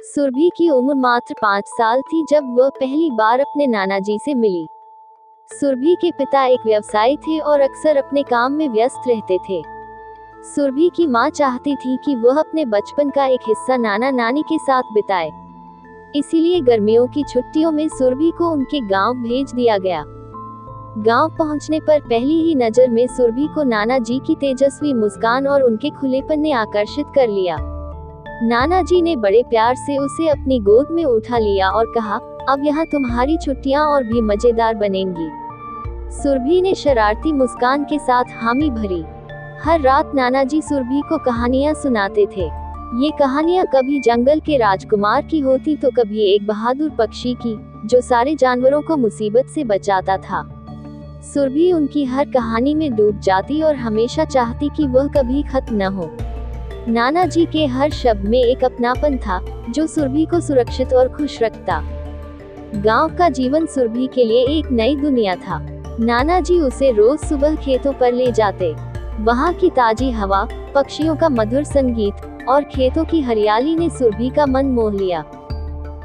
सुरभि की उम्र मात्र 5 साल थी जब वह पहली बार अपने नाना जी से मिली। सुरभि के पिता एक व्यवसायी थे और अक्सर अपने काम में व्यस्त रहते थे। सुरभि की मां चाहती थी कि वह अपने बचपन का एक हिस्सा नाना नानी के साथ बिताए। इसीलिए गर्मियों की छुट्टियों में सुरभि को उनके गांव भेज दिया गया। गांव पहुंचने पर पहली ही नजर में सुरभि को नाना जी की तेजस्वी मुस्कान और उनके खुलेपन ने आकर्षित कर लिया। नाना जी ने बड़े प्यार से उसे अपनी गोद में उठा लिया और कहा, अब यहाँ तुम्हारी छुट्टियां और भी मजेदार बनेंगी। सुरभि ने शरारती मुस्कान के साथ हामी भरी। हर रात नाना जी सुरभि को कहानियां सुनाते थे। ये कहानियां कभी जंगल के राजकुमार की होती तो कभी एक बहादुर पक्षी की, जो सारे जानवरों को मुसीबत से बचाता था। सुरभि उनकी हर कहानी में डूब जाती और हमेशा चाहती कि वह कभी खत्म न हो। नाना जी के हर शब्द में एक अपनापन था, जो सुरभि को सुरक्षित और खुश रखता। गांव का जीवन सुरभि के लिए एक नई दुनिया था। नाना जी उसे रोज सुबह खेतों पर ले जाते। वहां की ताजी हवा, पक्षियों का मधुर संगीत और खेतों की हरियाली ने सुरभि का मन मोह लिया।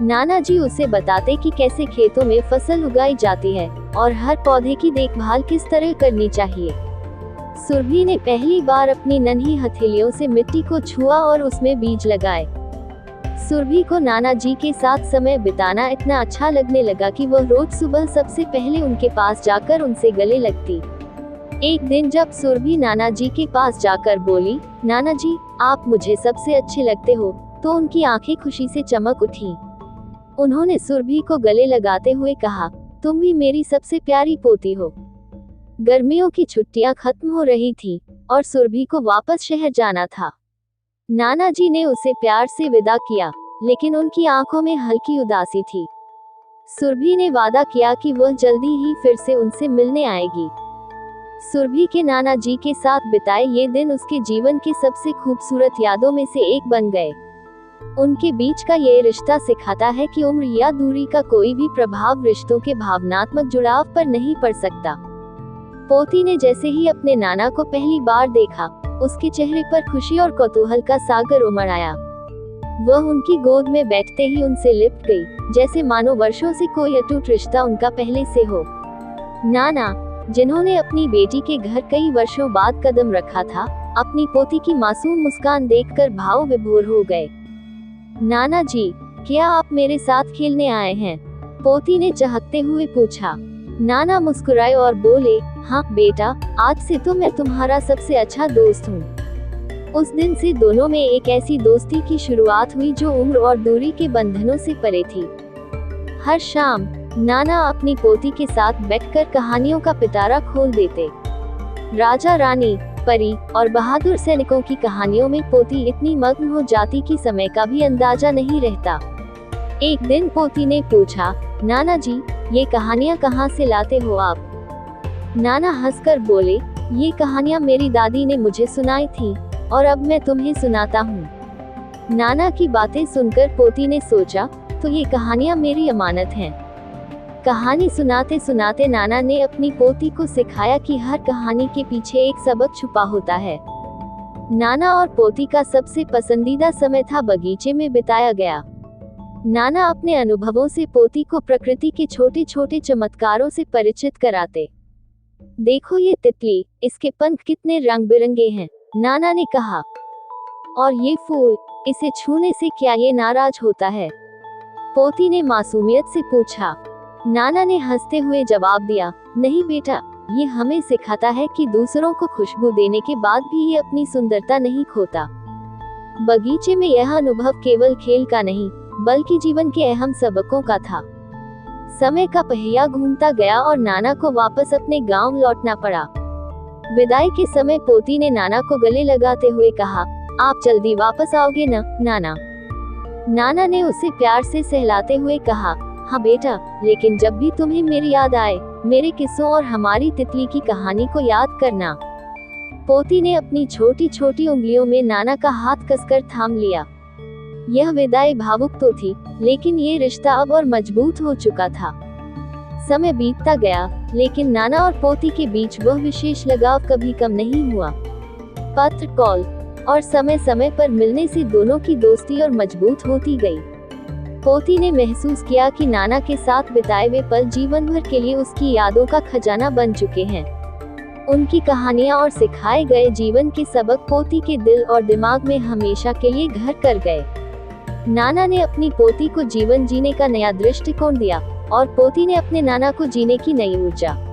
नाना जी उसे बताते कि कैसे खेतों में फसल उगाई जाती है और हर पौधे की देखभाल किस तरह करनी चाहिए। सुरभि ने पहली बार अपनी नन्ही हथेलियों से मिट्टी को छुआ और उसमें बीज लगाए। सुरभि को नाना जी के साथ समय बिताना इतना अच्छा लगने लगा कि वह रोज सुबह सबसे पहले उनके पास जाकर उनसे गले लगती। एक दिन जब सुरभि नाना जी के पास जाकर बोली, नाना जी, आप मुझे सबसे अच्छे लगते हो, तो उनकी आंखें खुशी से चमक उठी। उन्होंने सुरभि को गले लगाते हुए कहा, तुम भी मेरी सबसे प्यारी पोती हो। गर्मियों की छुट्टियां खत्म हो रही थी और सुरभि को वापस शहर जाना था। नाना जी ने उसे प्यार से विदा किया, लेकिन उनकी आंखों में हल्की उदासी थी। सुरभि ने वादा किया कि वह जल्दी ही फिर से उनसे मिलने आएगी। सुरभि के नाना जी के साथ बिताए ये दिन उसके जीवन के सबसे खूबसूरत यादों में से एक बन गए। उनके बीच का ये रिश्ता सिखाता है कि उम्र या दूरी का कोई भी प्रभाव रिश्तों के भावनात्मक जुड़ाव पर नहीं पड़ सकता। पोती ने जैसे ही अपने नाना को पहली बार देखा, उसके चेहरे पर खुशी और कौतूहल का सागर उमड़ आया। वह उनकी गोद में बैठते ही उनसे लिपट गई, जैसे मानो वर्षों से कोई अटूट रिश्ता उनका पहले से हो। नाना, जिन्होंने अपनी बेटी के घर कई वर्षों बाद कदम रखा था, अपनी पोती की मासूम मुस्कान देखकर भाव विभोर हो गए। नाना जी, क्या आप मेरे साथ खेलने आए हैं? पोती ने चहकते हुए पूछा। नाना मुस्कुराए और बोले, हाँ बेटा, आज से तो मैं तुम्हारा सबसे अच्छा दोस्त हूँ। उस दिन से दोनों में एक ऐसी दोस्ती की शुरुआत हुई जो उम्र और दूरी के बंधनों से परे थी। हर शाम नाना अपनी पोती के साथ बैठकर कहानियों का पिटारा खोल देते। राजा रानी, परी और बहादुर सैनिकों की कहानियों में पोती इतनी मग्न हो जाती कि समय का भी अंदाजा नहीं रहता। एक दिन पोती ने पूछा, नाना जी, ये कहानियाँ कहाँ से लाते हो आप? नाना हंसकर बोले, ये कहानियाँ मेरी दादी ने मुझे सुनाई थी और अब मैं तुम्हें सुनाता हूँ। नाना की बातें सुनकर पोती ने सोचा, तो ये कहानियाँ मेरी अमानत हैं। कहानी सुनाते सुनाते नाना ने अपनी पोती को सिखाया कि हर कहानी के पीछे एक सबक छुपा होता है। नाना और पोती का सबसे पसंदीदा समय था बगीचे में बिताया गया। नाना अपने अनुभवों से पोती को प्रकृति के छोटे छोटे चमत्कारों से परिचित कराते। देखो ये तितली, इसके पंख कितने रंग बिरंगे हैं, नाना ने कहा। और ये फूल, इसे छूने से क्या ये नाराज होता है? पोती ने मासूमियत से पूछा। नाना ने हंसते हुए जवाब दिया, नहीं बेटा, ये हमें सिखाता है कि दूसरों को खुशबू देने के बाद भी ये अपनी सुंदरता नहीं खोता। बगीचे में यह अनुभव केवल खेल का नहीं, बल्कि जीवन के अहम सबकों का था। समय का पहिया घूमता गया और नाना को वापस अपने गांव लौटना पड़ा। विदाई के समय पोती ने नाना को गले लगाते हुए कहा, आप जल्दी वापस आओगे ना, नाना? नाना ने उसे प्यार से सहलाते हुए कहा, हाँ बेटा, लेकिन जब भी तुम्हें मेरी याद आए, मेरे किस्सों और हमारी तितली की कहानी को याद करना। पोती ने अपनी छोटी छोटी उंगलियों में नाना का हाथ कसकर थाम लिया। यह विदाई भावुक तो थी, लेकिन ये रिश्ता अब और मजबूत हो चुका था। समय बीतता गया, लेकिन नाना और पोती के बीच वह विशेष लगाव कभी कम नहीं हुआ। पत्र, कॉल और समय समय पर मिलने से दोनों की दोस्ती और मजबूत होती गई। पोती ने महसूस किया कि नाना के साथ बिताए हुए पल जीवन भर के लिए उसकी यादों का खजाना बन चुके हैं। उनकी कहानियां और सिखाए गए जीवन के सबक पोती के दिल और दिमाग में हमेशा के लिए घर कर गए। नाना ने अपनी पोती को जीवन जीने का नया दृष्टिकोण दिया और पोती ने अपने नाना को जीने की नई ऊर्जा